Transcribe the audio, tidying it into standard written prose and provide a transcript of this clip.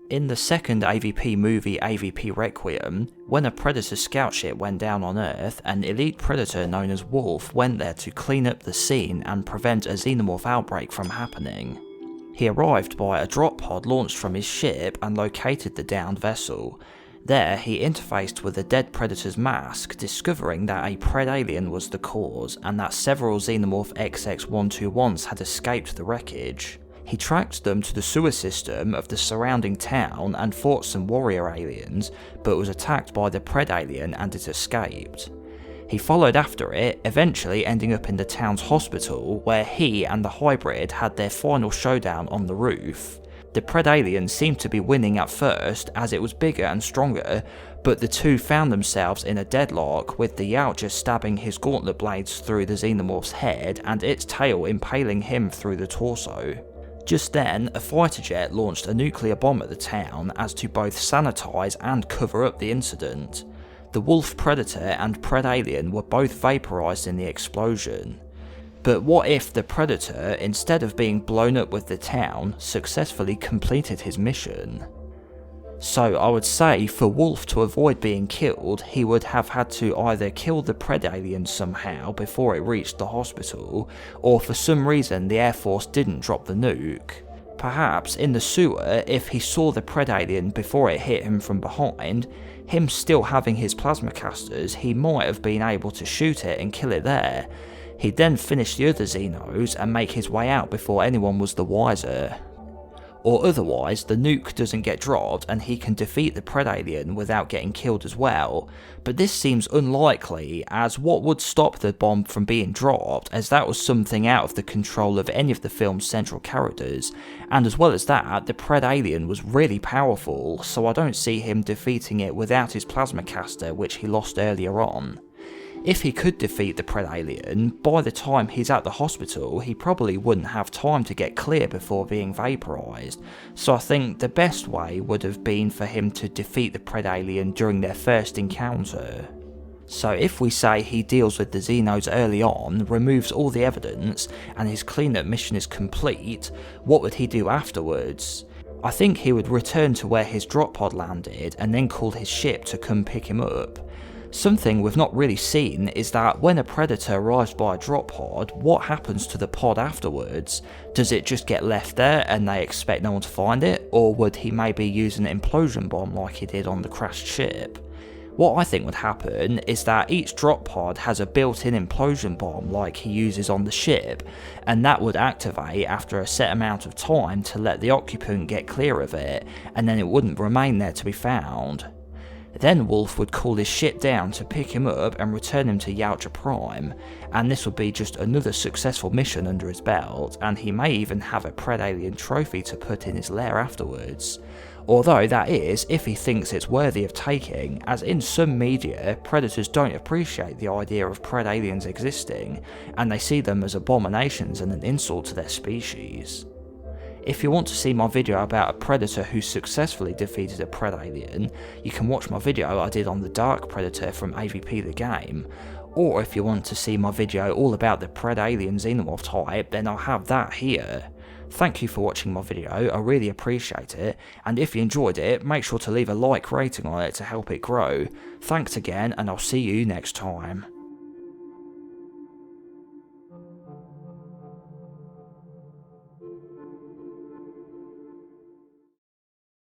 In the second AVP movie AVP Requiem, when a Predator scout ship went down on Earth, an elite Predator known as Wolf went there to clean up the scene and prevent a Xenomorph outbreak from happening. He arrived by a drop pod launched from his ship and located the downed vessel. There, he interfaced with the dead Predator's mask, discovering that a PredAlien was the cause and that several Xenomorph XX121s had escaped the wreckage. He tracked them to the sewer system of the surrounding town and fought some warrior aliens, but was attacked by the PredAlien and it escaped. He followed after it, eventually ending up in the town's hospital, where he and the hybrid had their final showdown on the roof. The PredAlien seemed to be winning at first, as it was bigger and stronger, but the two found themselves in a deadlock, with the Yautja stabbing his gauntlet blades through the Xenomorph's head and its tail impaling him through the torso. Just then, a fighter jet launched a nuclear bomb at the town as to both sanitize and cover up the incident. The Wolf Predator and PredAlien were both vaporized in the explosion. But what if the Predator, instead of being blown up with the town, successfully completed his mission? So I would say for Wolf to avoid being killed, he would have had to either kill the PredAlien somehow before it reached the hospital, or for some reason the Air Force didn't drop the nuke. Perhaps in the sewer, if he saw the PredAlien before it hit him from behind, him still having his plasma casters, he might have been able to shoot it and kill it there. He'd then finish the other Xenos and make his way out before anyone was the wiser. Or otherwise, the nuke doesn't get dropped and he can defeat the PredAlien without getting killed as well, but this seems unlikely, as what would stop the bomb from being dropped, as that was something out of the control of any of the film's central characters, and as well as that, the PredAlien was really powerful, so I don't see him defeating it without his plasma caster, which he lost earlier on. If he could defeat the PredAlien, by the time he's at the hospital, he probably wouldn't have time to get clear before being vaporized, so I think the best way would have been for him to defeat the PredAlien during their first encounter. So if we say he deals with the Xenos early on, removes all the evidence, and his cleanup mission is complete, what would he do afterwards? I think he would return to where his drop pod landed and then call his ship to come pick him up. Something we've not really seen is that when a Predator arrives by a drop pod, what happens to the pod afterwards? Does it just get left there and they expect no one to find it, or would he maybe use an implosion bomb like he did on the crashed ship? What I think would happen is that each drop pod has a built-in implosion bomb like he uses on the ship, and that would activate after a set amount of time to let the occupant get clear of it, and then it wouldn't remain there to be found. Then Wolf would call his ship down to pick him up and return him to Yautja Prime, and this would be just another successful mission under his belt, and he may even have a PredAlien trophy to put in his lair afterwards. Although that is, if he thinks it's worthy of taking, as in some media, Predators don't appreciate the idea of PredAliens existing, and they see them as abominations and an insult to their species. If you want to see my video about a Predator who successfully defeated a PredAlien, you can watch my video I did on the Dark Predator from AVP the game, or if you want to see my video all about the PredAlien Xenomorph type, then I'll have that here. Thank you for watching my video, I really appreciate it, and if you enjoyed it, make sure to leave a like rating on it to help it grow. Thanks again, and I'll see you next time.